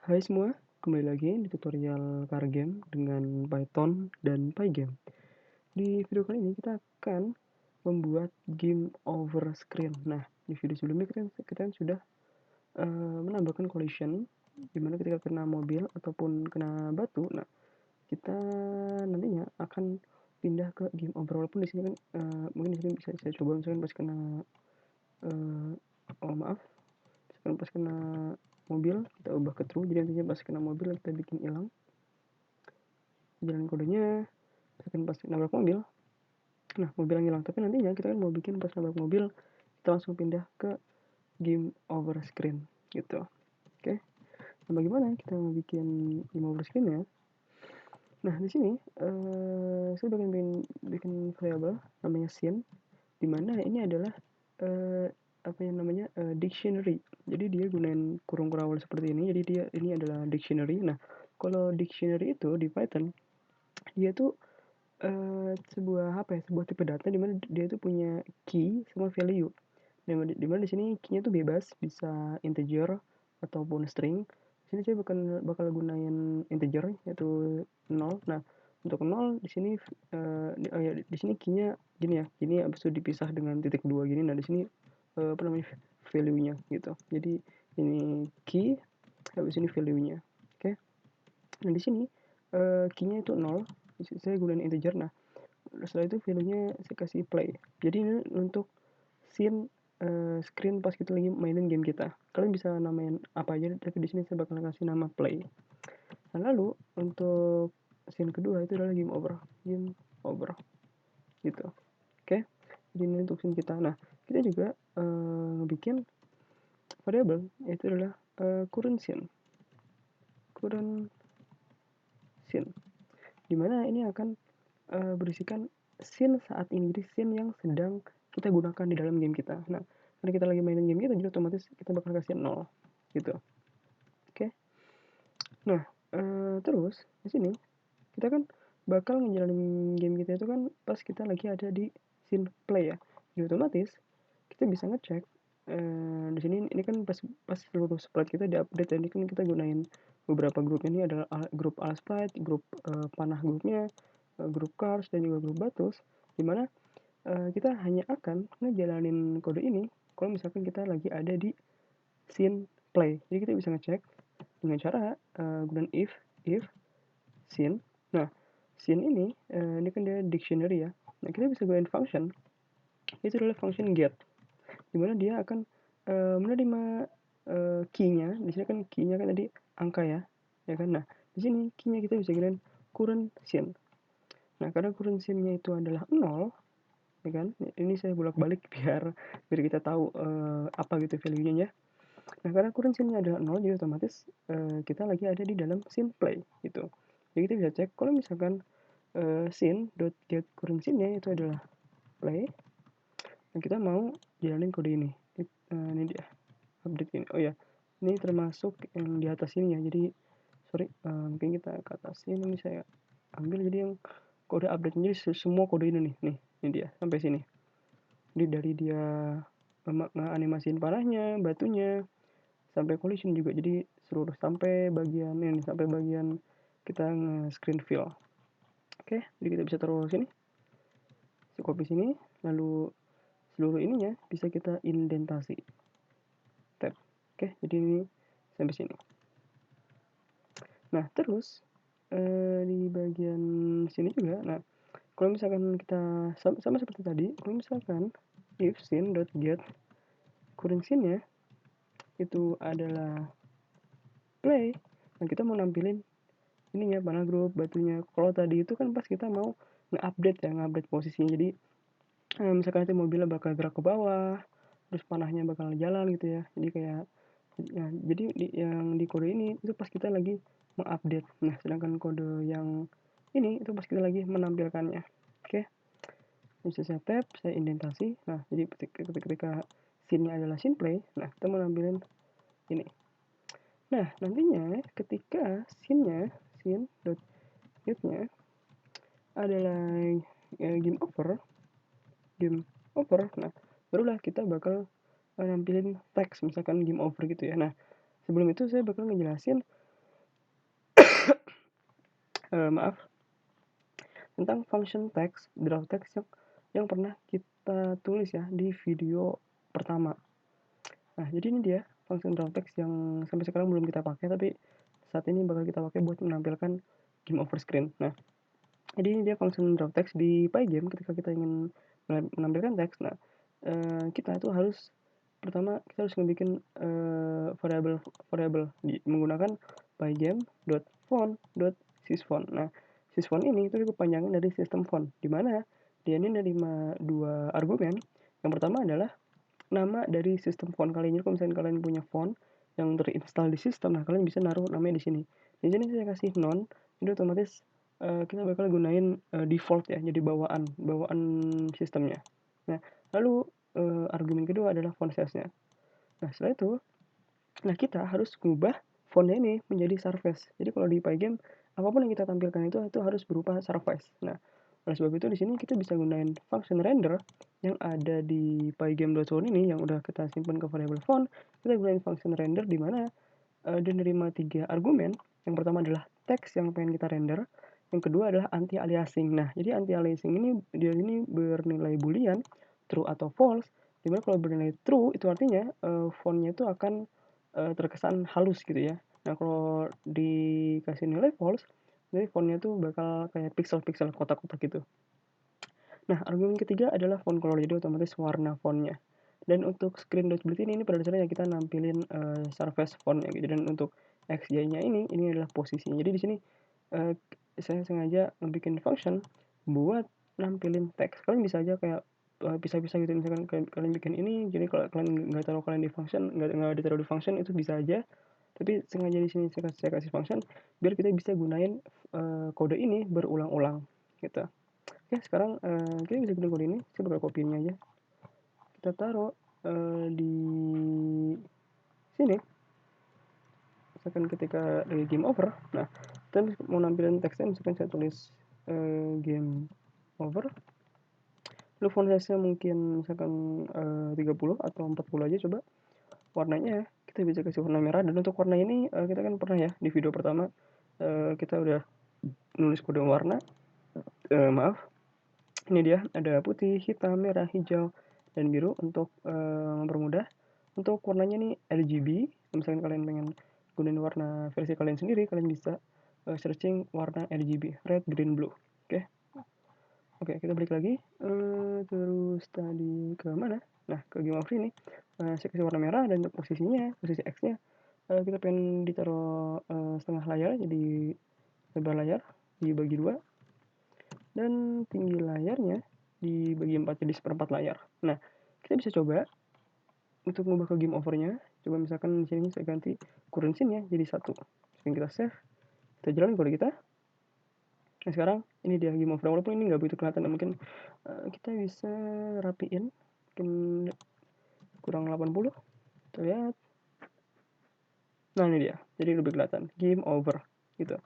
Hai semua, kembali lagi di tutorial car game dengan Python dan Pygame. Di video kali ini kita akan membuat game over screen. Nah, di video sebelumnya kita sudah menambahkan collision, dimana ketika kena mobil ataupun kena batu, nah kita nantinya akan pindah ke game over. Walaupun di sini kan mungkin di sini bisa saya coba misalkan pas kena oh maaf, misalkan pas kena mobil kita ubah ke true, jadi nantinya pas kena mobil kita bikin hilang jalan kodenya, misalkan pas nabrak mobil, nah mobil yang hilang. Tapi nantinya kita kan mau bikin pas nabrak mobil kita langsung pindah ke game over screen gitu. Oke, nah bagaimana kita mau bikin game over screen ya? Nah di sini saya bikin variable namanya scene, dimana ini adalah apa yang namanya dictionary. Jadi dia gunain kurung awal seperti ini, jadi dia ini adalah dictionary. Nah kalau dictionary itu di Python dia tuh sebuah apa ya, sebuah tipe data di mana dia tuh punya key sama value. Di mana di sini key-nya tuh bebas, bisa integer ataupun string. Di sini saya bakal gunain integer yaitu 0. Nah, untuk 0 di sini di sini key-nya gini ya. Gini habis itu dipisah dengan titik 2 gini. Nah, di sini apa namanya value-nya gitu. Jadi ini key habis ini value-nya. Oke. Nah, di sini key-nya itu 0. Saya gunain integer. Nah, setelah itu filenya saya kasih play. Jadi ini untuk scene screen pas kita lagi mainin game kita. Kalian bisa namain apa aja, tapi di sini saya bakal kasih nama play. Nah, lalu untuk scene kedua itu adalah game over gitu. Oke, jadi ini untuk scene kita. Nah, kita juga bikin variable yaitu adalah current scene, dimana ini akan berisikan scene saat ini, jadi scene yang sedang kita gunakan di dalam game kita. Nah, karena kita lagi mainin game kita, jadi otomatis kita bakal kasih 0 gitu. Oke. Nah, terus di sini kita kan bakal ngejalanin game kita itu kan pas kita lagi ada di scene play ya. Jadi otomatis kita bisa ngecek di sini ini kan pas seluruh sprite kita diupdate ya. Ini kan kita gunain beberapa grup. Ini adalah grup all sprite, grup panah grupnya, grup cars dan juga grup batus, dimana kita hanya akan ngejalanin kode ini kalau misalkan kita lagi ada di scene play. Jadi kita bisa ngecek dengan cara gunain if scene. Nah, scene ini kan dia dictionary ya. Nah, kita bisa gunain function, itu adalah function get, dimana dia akan menerima key-nya. Di sini kan key-nya kan tadi angka ya, ya kan. Nah, di sini key-nya kita bisa gunain current scene. Nah, karena current scene-nya itu adalah 0, ya kan. Ini saya bolak-balik biar kita tahu apa gitu value-nya ya. Nah, karena current scene-nya adalah 0, jadi otomatis kita lagi ada di dalam scene play gitu. Jadi kita bisa cek kalau misalkan scene.get current scene-nya itu adalah play. Nah, kita mau jalanin kode ini. Ini dia update ini. Oh ya, ini termasuk yang di atas ini ya. Jadi sorry, mungkin kita ke atas ini saya ambil jadi yang kode update, jadi semua kode ini nih, ini dia sampai sini. Jadi dari dia nge-animasiin panahnya, batunya, sampai collision juga. Jadi seluruh sampai bagian ini, sampai bagian kita nge-screen fill. Oke, jadi kita bisa taruh sini. Copy sini, lalu seluruh ininya bisa kita indentasi. Tab. Oke, jadi ini sampai sini. Nah, terus di bagian sini juga, nah kalau misalkan kita sama seperti tadi, kalau misalkan if scene.get current scene-nya itu adalah play, nah kita mau nampilin ini ya, panah grup, batunya. Kalau tadi itu kan pas kita mau nge-update posisinya. Jadi misalkan nanti mobilnya bakal gerak ke bawah, terus panahnya bakal jalan gitu ya. Jadi kayak jadi yang di kode ini itu pas kita lagi mengupdate. Nah, sedangkan kode yang ini itu pas kita lagi menampilkannya. Oke, bisa saya tab, saya indentasi. Nah, jadi ketika scene-nya adalah scene play, nah kita mau nampilin ini. Nah, nantinya ketika scene.get-nya adalah game over, nah barulah kita bakal nampilin teks misalkan game over gitu ya. Nah, sebelum itu saya bakal ngejelasin maaf, tentang function text, draw text yang pernah kita tulis ya di video pertama. Nah, jadi ini dia function draw text yang sampai sekarang belum kita pakai, tapi saat ini bakal kita pakai buat menampilkan game over screen. Nah, jadi ini dia function draw text di Pygame ketika kita ingin menampilkan teks. Nah, kita itu harus pertama kita harus ngebikin variabel menggunakan pygame.font.sysfont. Nah, sysfont ini itu kepanjangan dari sistem font, di mana dia ini menerima dua argumen. Yang pertama adalah nama dari sistem font kalian. Jadi kalau misalnya kalian punya font yang terinstall di sistem, nah kalian bisa naruh namanya di sini. Di sini saya kasih non, jadi otomatis kita bakal gunain default ya, jadi bawaan sistemnya. Nah, lalu argumen kedua adalah font size-nya. Nah, setelah itu, nah kita harus mengubah fontnya ini menjadi surface. Jadi kalau di Pygame, apapun yang kita tampilkan itu harus berupa surface. Nah, oleh sebab itu di sini kita bisa gunain function render yang ada di pygame.zone ini yang udah kita simpan ke variable font. Kita gunain function render di mana dia menerima 3 argumen. Yang pertama adalah teks yang pengen kita render. Yang kedua adalah anti aliasing. Nah, jadi anti aliasing ini dia ini bernilai boolean true atau false. Dimana kalau bernilai true itu artinya fontnya itu akan terkesan halus gitu ya. Nah, kalau dikasih nilai false, jadi fontnya tuh bakal kayak pixel-pixel kotak-kotak gitu. Nah, argumen ketiga adalah font color, jadi otomatis warna fontnya. Dan untuk screen.split ini pada dasarnya kita nampilin surface fontnya gitu. Dan untuk xy-nya ini adalah posisinya. Jadi di sini saya sengaja bikin function buat nampilin teks. Kalian bisa aja kayak pisah-pisah gitu, misalkan kalian bikin ini, jadi kalau kalian nggak taruh kalian di function, nggak ditaruh di function itu bisa aja. Tapi sengaja di sini saya kasih function biar kita bisa gunain kode ini berulang-ulang gitu. Oke, sekarang kita bisa gunain kode ini. Saya bakal copy ini aja. Kita taruh di sini. Misalkan ketika dari game over, nah kita mau nampilin teksnya, misalkan saya tulis game over. Lalu font size-nya mungkin misalkan 30 atau 40 aja coba. Warnanya kita bisa kasih warna merah, dan untuk warna ini kita kan pernah ya di video pertama kita udah nulis kode warna. Maaf, ini dia ada putih, hitam, merah, hijau, dan biru untuk mempermudah. Untuk warnanya nih RGB. Misalkan kalian pengen gunain warna versi kalian sendiri, kalian bisa searching warna RGB, red, green, blue. Oke. Oke, kita balik lagi. Terus tadi ke mana? Nah, ke game over ini. Saya kasih warna merah, dan untuk posisinya, posisi X-nya kita pengen ditaruh setengah layar, jadi lebar layar dibagi 2, dan tinggi layarnya dibagi 4, jadi seperempat layar. Nah, kita bisa coba untuk mengubah ke game overnya. Coba misalkan di sini saya ganti current scene-nya jadi 1. Sekarang kita save, kita jalan kode kita. Nah, sekarang ini dia game over, walaupun ini nggak begitu kelihatan, mungkin kita bisa rapiin, mungkin kurang 80. Kita lihat. Nah, ini dia, jadi lebih kelihatan game over gitu.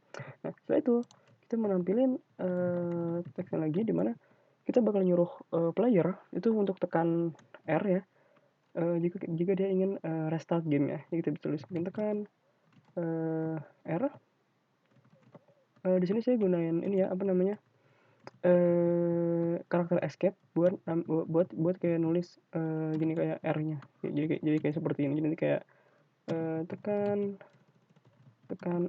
Nah, setelah itu kita menampilin teksnya lagi, dimana kita bakal nyuruh player itu untuk tekan R ya, jika dia ingin restart game ya. Jadi kita bisa tulis tekan R. Di sini saya gunain ini ya, apa namanya, karakter escape buat kayak nulis gini kayak R-nya. Jadi kayak seperti ini. Jadi kayak tekan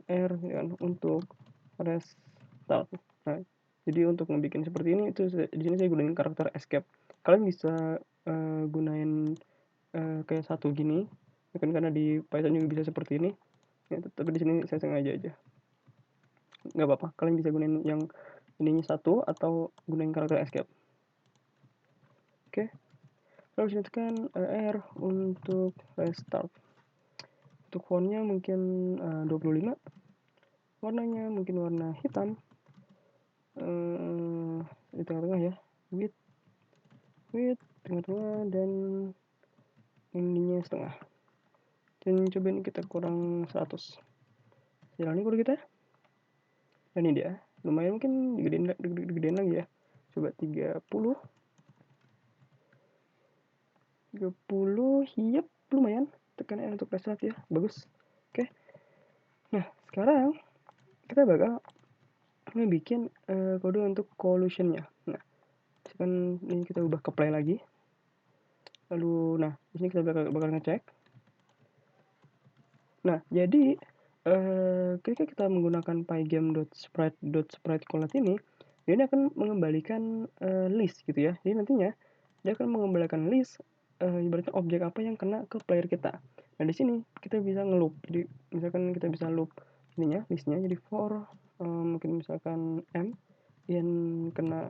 R kan untuk restart. Nah, jadi untuk ngebikin seperti ini itu di sini saya gunain karakter escape. Kalian bisa gunain kayak satu gini, kan karena di Python juga bisa seperti ini. Ya, tapi di sini saya sengaja aja. Nggak apa-apa, kalian bisa gunain yang ininya satu atau gunain karakter escape. Oke. Lalu sini tekan R untuk restart. Untuk fontnya mungkin 25. Warnanya mungkin warna hitam. Di tengah-tengah ya. Width tengah-tengah, dan ininya setengah. Dan cobain kita kurang 100. Jalani kode kita. Dan ini dia. Lumayan, mungkin digedein lagi ya. Coba 30. 30, yep, lumayan. Tekan R untuk restart ya, bagus. Oke. Nah, sekarang kita bakal bikin kode untuk collision-nya. Nah, misalkan ini kita ubah ke play lagi. Lalu, nah di sini kita bakal ngecek. Nah, jadi ketika kita menggunakan pygame.sprite.spriteCollate ini akan mengembalikan list gitu ya. Jadi nantinya dia akan mengembalikan list ibaratnya objek apa yang kena ke player kita. Nah, di sini kita bisa ngeloop. Jadi misalkan kita bisa loop ininya, listnya jadi for mungkin misalkan M yang kena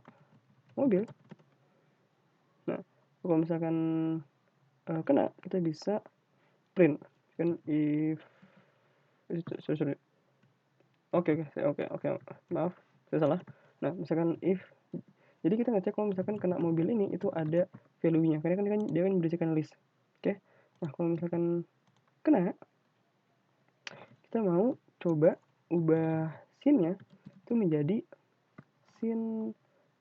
mobil. Nah, kalau misalkan kena, kita bisa print kan if sorry. Oke, maaf, saya salah. Nah, misalkan if, jadi kita ngecek kalau misalkan kena mobil ini itu ada value-nya, karena kan dia kan berisikan list. Oke. Nah, kalau misalkan kena, kita mau coba ubah scene-nya itu menjadi scene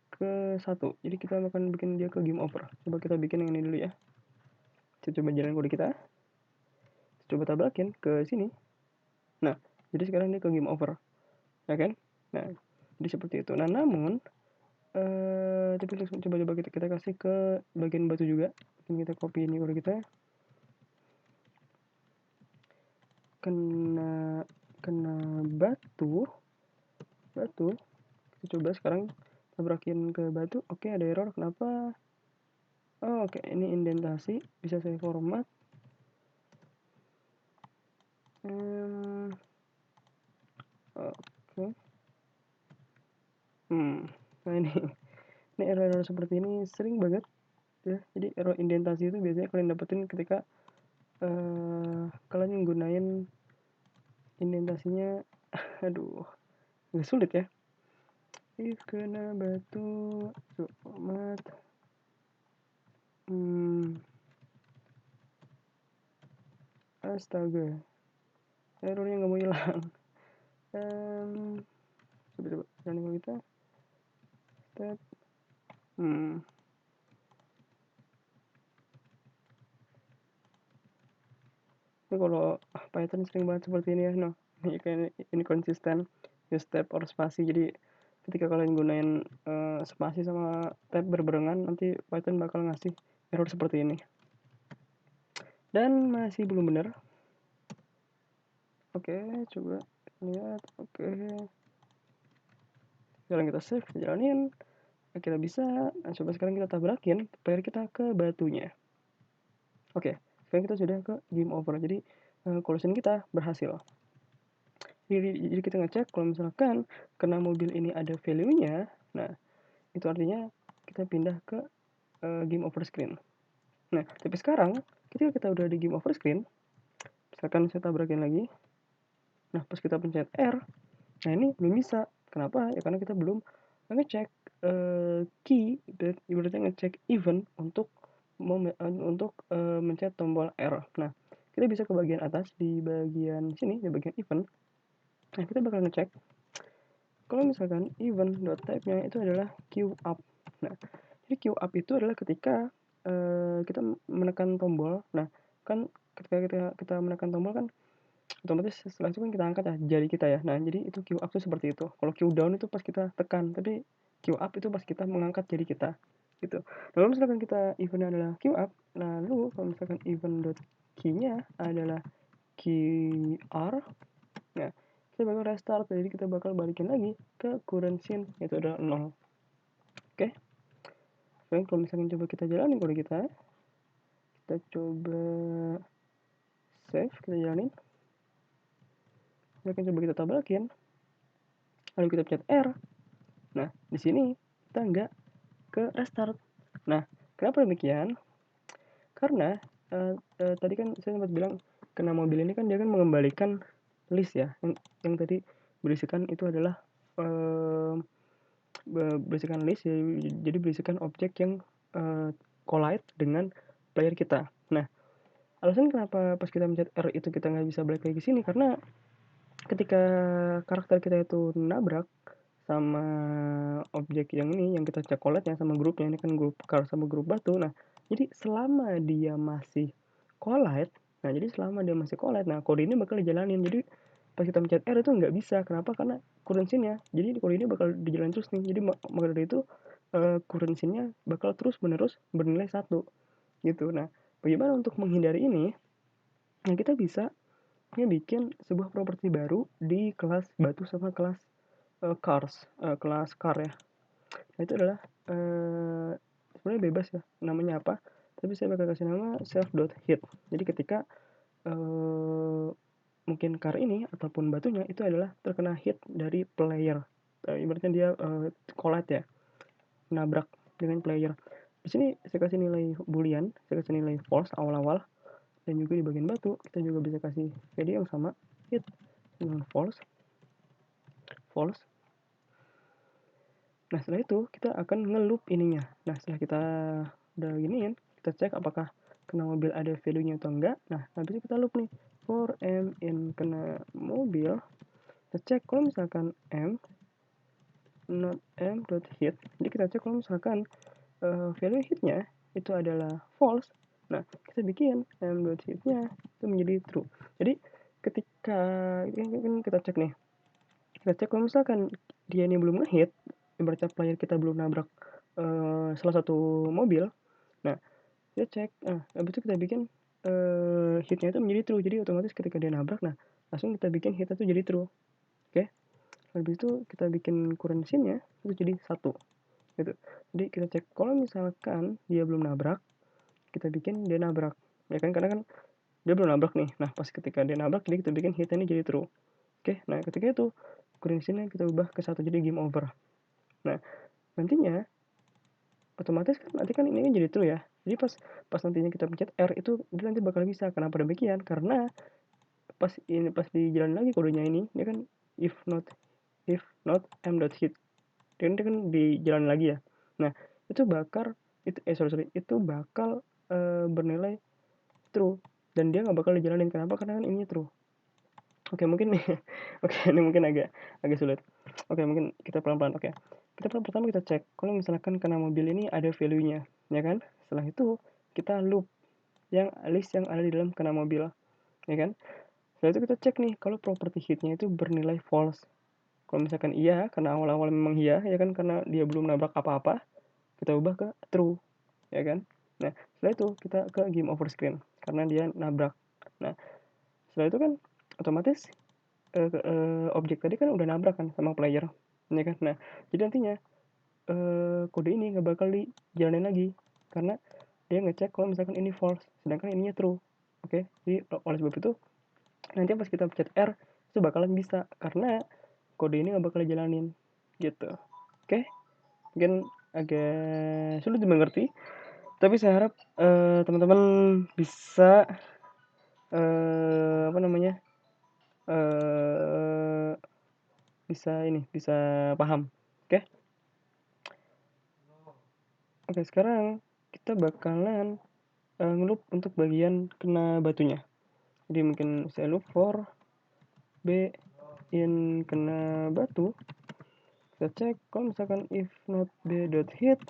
ke 1. Jadi kita akan bikin dia ke game over. Coba kita bikin yang ini dulu ya. Kita coba jalan kode kita. Coba tabrakin ke sini. Nah, jadi sekarang dia ke game over. Ya kan? Nah, jadi seperti itu. Nah, namun tapi coba kita kasih ke bagian batu juga. Kita copy ini kode kita. Kena batu. Kita coba sekarang tabrakin ke batu. Oke, ada error. Kenapa? Oh, oke, ini indentasi. Bisa saya format. Oke. Nah ini error seperti ini sering banget ya. Jadi error indentasi itu biasanya kalian dapetin ketika kalian menggunakan indentasinya. Aduh, agak sulit ya. If kena batu format astaga, errornya nggak mau hilang. Coba running kita step. Ini kalau Python sering banget seperti ini ya. No, ini konsisten use step or spasi. Jadi ketika kalian gunain spasi sama tab berbarengan, nanti Python bakal ngasih error seperti ini. Dan masih belum benar. Oke, coba lihat. Oke, sekarang kita save, kita jalanin. Kita bisa. Nah, coba sekarang kita tabrakin player kita ke batunya. Oke, sekarang kita sudah ke game over. Jadi collision kita berhasil. Jadi kita ngecek kalau misalkan kena mobil ini ada value-nya. Nah, itu artinya kita pindah ke game over screen. Nah, tapi sekarang ketika kita udah di game over screen, misalkan saya tabrakin lagi. Nah, pas kita pencet R, nah ini belum bisa. Kenapa? Ya karena kita belum ngecek key, ibaratnya ngecek event untuk mencet tombol R. Nah, kita bisa ke bagian atas di bagian sini, di bagian event. Nah, kita bakal ngecek kalau misalkan event.type-nya itu adalah queue up. Nah, jadi queue up itu adalah ketika kita menekan tombol. Nah, kan ketika kita menekan tombol kan otomatis setelah itu kan kita angkat ya jari kita ya. Nah, jadi itu queue up tuh seperti itu. Kalau queue down itu pas kita tekan, tapi queue up itu pas kita mengangkat jari kita gitu. Nah, kalau misalkan kita eventnya adalah queue up, lalu kalau misalkan event.key-nya adalah QR, nah kita bakal restart, jadi kita bakal balikin lagi ke current scene, yaitu adalah 0. Oke. Sekarang kalau misalkan coba kita jalanin kode kita coba save, kita jalanin. Misalkan coba kita tabrakin, lalu kita pencet R. Nah, di sini kita nggak ke restart. Nah, kenapa demikian? Karena tadi kan saya sempat bilang kena mobil ini kan dia kan mengembalikan list ya, yang tadi berisikan itu adalah berisikan list, jadi berisikan objek yang collide dengan player kita. Nah, alasan kenapa pas kita mencet R itu kita nggak bisa balik lagi ke sini karena ketika karakter kita itu nabrak sama objek yang ini yang kita cek collide ya sama grupnya, ini kan grup car sama grup batu. Nah, jadi selama dia masih collide, nah kode ini bakal dijalanin. Jadi pas kita mencet R itu nggak bisa. Kenapa? Karena current scene-nya, jadi kode ini bakal dijalan terus nih. Jadi maka dari itu current scene-nya bakal terus menerus bernilai 1 gitu. Nah, bagaimana untuk menghindari ini? Nah, kita bisa bikin sebuah properti baru di kelas batu sama kelas kelas car ya. Nah, itu adalah sebenarnya bebas ya namanya apa, tapi saya bakal kasih nama self.hit. Jadi ketika mungkin car ini ataupun batunya itu adalah terkena hit dari player, ibaratnya dia collide ya, nabrak dengan player. Di sini saya kasih nilai boolean, saya kasih nilai false awal-awal, dan juga di bagian batu kita juga bisa kasih value yang sama, hit dengan false. Nah, setelah itu kita akan nge-loop ininya. Nah, setelah kita udah giniin, kita cek apakah kena mobil ada value-nya atau enggak. Nah, habis itu kita loop nih. For M in kena mobil, kita cek kalau misalkan M not M dot hit. Jadi kita cek kalau misalkan value hitnya itu adalah false. Nah, kita bikin M dot hitnya itu menjadi true. Jadi ketika kita cek nih, kita cek kalau misalkan dia ini belum ngehit, ibaratnya player kita belum nabrak salah satu mobil. Nah, kita cek, habis itu kita bikin hitnya itu menjadi true. Jadi otomatis ketika dia nabrak, nah langsung kita bikin hitnya itu jadi true. Oke, habis itu kita bikin current scene-nya itu jadi 1 gitu. Jadi kita cek kalau misalkan dia belum nabrak, kita bikin dia nabrak, ya kan, karena kan dia belum nabrak nih. Nah, pas ketika dia nabrak, jadi kita bikin hitnya ini jadi true. Oke, nah ketika itu current scene-nya kita ubah ke 1, jadi game over. Nah, nantinya otomatis kan nanti kan ini jadi true ya. Jadi pas nantinya kita pencet R itu dia nanti bakal bisa. Kenapa demikian? Karena pas dijalan lagi kodenya ini, dia kan if not m.hit. Dia kan di jalan lagi ya. Nah, itu itu bakal bernilai true, dan dia nggak bakal dijalanin. Kenapa? Karena kan ini true. Oke, mungkin nih. Oke, ini mungkin agak sulit. Oke, mungkin kita pelan-pelan. Oke. Kita pertama kita cek kalau misalkan kena mobil ini ada value-nya, ya kan? Setelah itu kita loop list yang ada di dalam kena mobil, ya kan? Setelah itu kita cek nih kalau property hitnya itu bernilai false. Kalau misalkan iya, karena awal-awal memang iya, ya kan, karena dia belum nabrak apa-apa, kita ubah ke true, ya kan? Nah, setelah itu kita ke game over screen karena dia nabrak. Nah, setelah itu kan otomatis objek tadi kan udah nabrak kan sama player, ya kan? Nah, jadi nantinya kode ini nggak bakal dijalanin lagi karena dia ngecek kalau misalkan ini false, sedangkan ininya true. Oke, jadi oleh sebab itu nanti pas kita pencet R itu bakalan bisa karena kode ini nggak bakal dijalanin gitu. Oke, mungkin agak sulit dimengerti, tapi saya harap teman-teman bisa apa namanya bisa paham. Oke. Oke, sekarang kita bakalan ngeloop untuk bagian kena batunya. Jadi mungkin saya loop for B in kena batu. Kita cek kalau misalkan if not B.hit,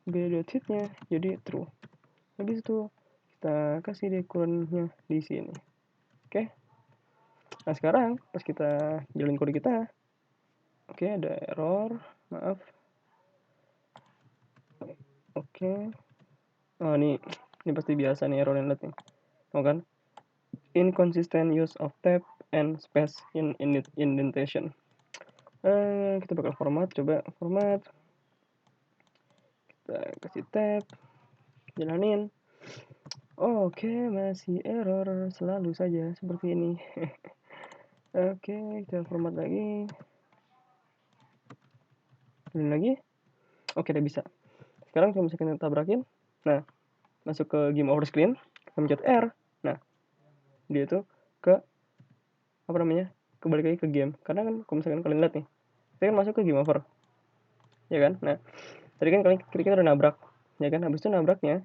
B.hitnya jadi true. Habis itu kita kasih deh current-nya di sini. Oke. Nah, sekarang pas kita jalan kode kita, oke, ada error, maaf. Oke. Oh, ini pasti biasa nih error yang lihat nih. Oh kan? Inconsistent use of tab and space in indentation. Kita bakal coba format. Kita kasih tab, jalanin. Oke, masih error selalu saja seperti ini. Oke, kita format lagi. Jalanin lagi. Oke, udah bisa. Sekarang kalau misalkan kita tabrakin, nah, masuk ke game over screen, kita mencet R. Nah, dia tuh ke apa namanya? Kembali lagi ke game. Karena kan kalau misalkan kalian lihat nih, saya kan masuk ke game over. Ya kan? Nah, tadi kan kalian kira-kira udah nabrak. Ya kan? Habis itu nabraknya,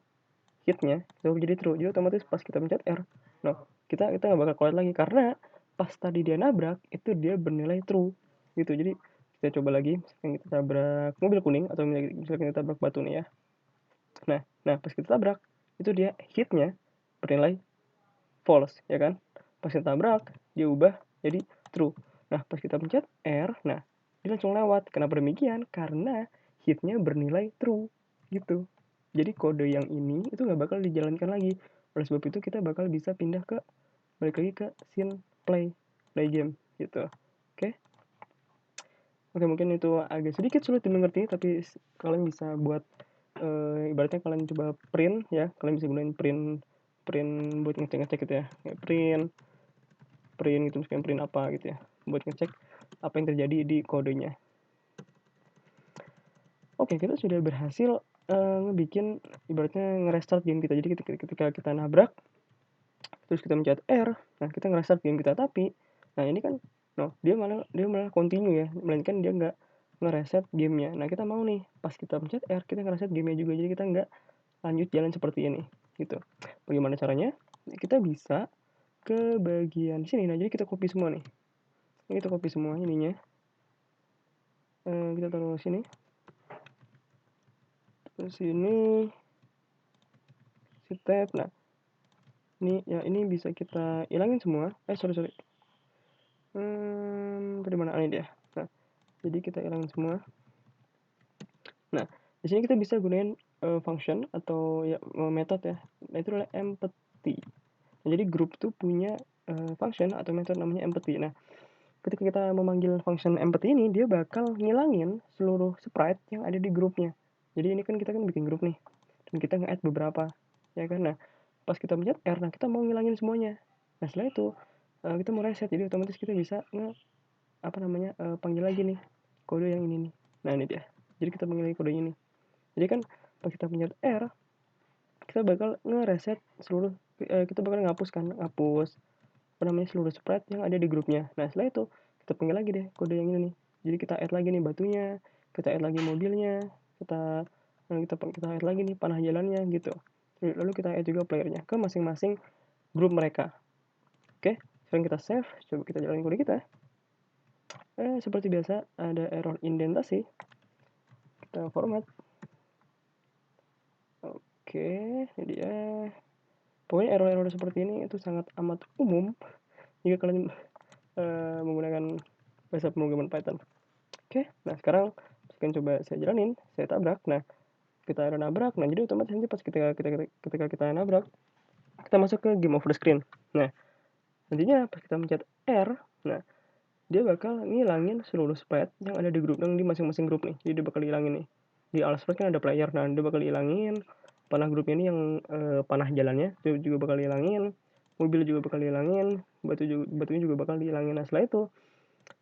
hitnya itu jadi true. Jadi otomatis pas kita pencet R, nah, kita nggak bakal collide lagi karena pas tadi dia nabrak itu dia bernilai true gitu. Jadi kita coba lagi, misalkan kita tabrak mobil kuning atau misalkan kita tabrak batu nih ya. Nah pas kita tabrak itu dia hitnya bernilai false, ya kan? Pas kita tabrak dia ubah jadi true. Nah pas kita pencet R, nah dia langsung lewat. Kenapa demikian? Karena hitnya bernilai true gitu. Jadi kode yang ini itu nggak bakal dijalankan lagi. Oleh sebab itu kita bakal bisa pindah ke balik lagi ke scene play game gitu. Oke. Oke, mungkin itu agak sedikit sulit dimengerti, tapi kalian bisa buat ibaratnya kalian coba print ya, kalian bisa gunain print print buat ngecek-ngecek gitu ya. Kayak print gitu, misalkan print apa gitu ya, buat ngecek apa yang terjadi di kodenya. Oke, kita sudah berhasil ngebikin ibaratnya ngerestart game kita. Jadi ketika kita nabrak, terus kita mencet R, nah kita ngerestart game kita. Tapi, nah ini kan, no, dia malah continue ya, melainkan dia nggak ngereset gamenya. Nah kita mau nih, pas kita mencet R, kita ngereset gamenya juga. Jadi kita nggak lanjut jalan seperti ini, gitu. Bagaimana caranya? Kita bisa ke bagian sini. Nah jadi kita copy semua nih. Ini kita copy semua ininya. Kita taruh sini. Terus sini. Step. Nah, ini bisa kita hilangin semua. Sorry. Tadi mana? Ini dia. Nah, jadi kita hilangin semua. Nah, di sini kita bisa gunain function atau ya metode ya. Nah, itu adalah empty. Nah, jadi grup itu punya function atau metode namanya empty. Nah, ketika kita memanggil function empty ini, dia bakal ngilangin seluruh sprite yang ada di grupnya. Jadi ini kan kita bikin grup nih, dan kita nge-add beberapa, ya kan? Nah, pas kita mencet R, nah kita mau ngilangin semuanya. Nah, setelah itu kita mau reset, jadi otomatis kita bisa panggil lagi nih kode yang ini nih. Nah, ini dia. Jadi kita panggil lagi kode ini. Jadi kan pas kita mencet R, kita bakal nge-reset seluruh, kita bakal ngapus seluruh sprite yang ada di grupnya. Nah setelah itu kita panggil lagi deh kode yang ini nih. Jadi kita add lagi nih batunya, kita add lagi mobilnya, kita add lagi nih panah jalannya gitu. Lalu kita add juga playernya ke masing-masing grup mereka. Oke, sekarang kita save, coba kita jalanin kode kita. Seperti biasa ada error indentasi. Kita format. Oke, ini dia. Pokoknya error-error seperti ini itu sangat amat umum jika kalian menggunakan bahasa pemrograman Python. Oke, nah sekarang akan coba saya jalanin, saya tabrak. Nah, kita ada nabrak. Nah, jadi otomatis nanti pas ketika kita nabrak, kita masuk ke game over the screen. Nah, nantinya pas kita mencet R, nah dia bakal ngilangin seluruh sprite yang ada di grup, yang di masing-masing grup nih. Jadi dia bakal hilangin nih. Di all sprite kan ada player, nah dia bakal hilangin panah grupnya ini yang panah jalannya, itu juga bakal hilangin. Mobil juga bakal hilangin, batunya juga bakal dihilangin. Nah, setelah itu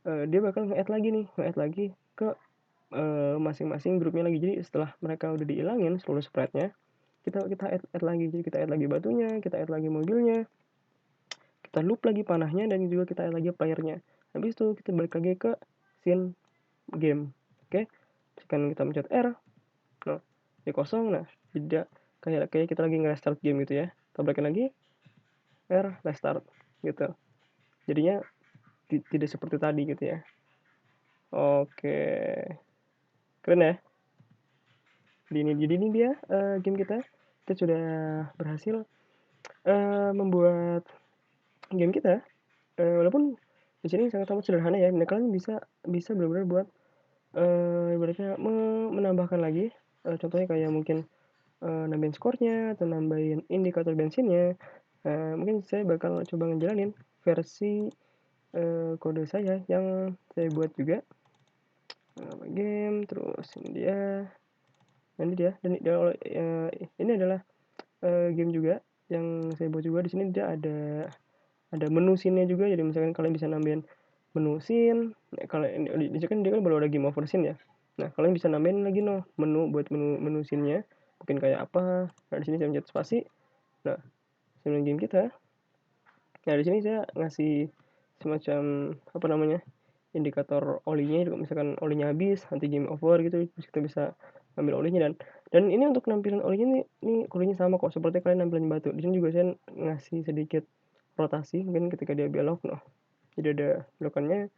dia bakal nge-add lagi ke masing-masing grupnya lagi. Jadi setelah mereka udah dihilangin seluruh sprite-nya, kita add lagi. Jadi kita add lagi batunya, kita add lagi mobilnya, kita loop lagi panahnya, dan juga kita add lagi playernya. Habis itu kita balik lagi ke scene game. Oke, sekarang kita mencet R, nah dia kosong. Nah tidak kayak kita lagi nge-restart game gitu ya. Kita balikin lagi R, restart gitu. Jadinya tidak seperti tadi gitu ya. Oke, keren ya. Jadi ini dia game kita sudah berhasil membuat game kita, walaupun di sini sangat amat sederhana ya. Nah, kalian bisa benar-benar buat ibaratnya menambahkan lagi, contohnya kayak mungkin nambahin skornya atau nambahin indikator bensinnya. Mungkin saya bakal coba ngejalanin versi kode saya yang saya buat juga. Game, terus ini dia, dan ini adalah game juga yang saya buat juga. Di sini dia ada menu scene-nya juga. Jadi misalkan kalian bisa nambahin menu scene. Nah, kalau di sini kan dia kan baru ada game over scene ya. Nah, kalian bisa nambahin lagi menu buat menu scene-nya. Mungkin kayak apa? Nah, di sini saya mencet spasi. Nah, scene game kita. Nah, di sini saya ngasih semacam indikator olinya. Kalau misalkan olinya habis, nanti game over gitu, terus kita bisa ambil olinya. Dan ini untuk nampilan olinya ini kodenya sama kok, seperti kalian nampilin batu. Di sini juga saya ngasih sedikit rotasi, mungkin ketika dia belok, jadi ada belokannya.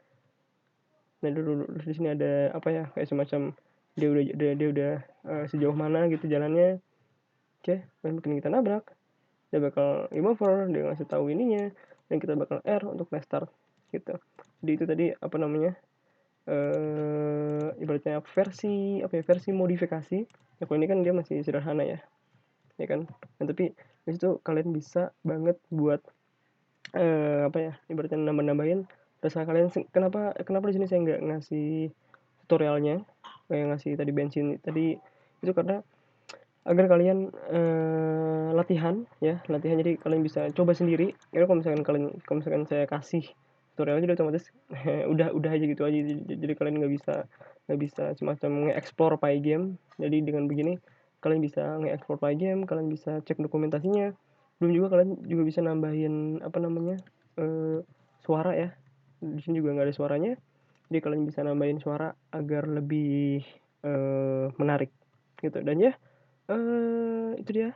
Nah, dulu di sini ada kayak semacam dia udah sejauh mana gitu jalannya. Oke, mungkin kita nabrak, dia bakal game over, dia ngasih tahu ininya, dan kita bakal R untuk restart gitu. Jadi itu tadi apa namanya, ibaratnya versi apa ya, versi modifikasi. Ya kalau ini kan dia masih sederhana ya, ya kan. Nah, tapi di situ kalian bisa banget buat apa ya, ibaratnya nambah-nambahin rasa kalian. Kenapa kenapa di sini saya nggak ngasih tutorialnya, kayak ngasih tadi bensin tadi, itu karena agar kalian latihan ya, latihan jadi kalian bisa coba sendiri. Karena kalau misalkan saya kasih tutorial jadi otomatis udah aja gitu aja. Jadi kalian nggak bisa semacam nge-explore Pygame. Jadi dengan begini kalian bisa nge-explore Pygame, kalian bisa cek dokumentasinya. Belum juga kalian juga bisa nambahin apa namanya, eh, suara ya. Di sini juga nggak ada suaranya. Jadi kalian bisa nambahin suara agar lebih menarik gitu. Dan ya, itu dia,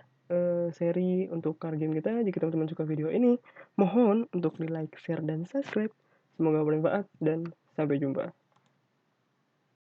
seri untuk card game kita. Jika teman-teman suka video ini, mohon untuk di-like, share, dan subscribe. Semoga bermanfaat dan sampai jumpa.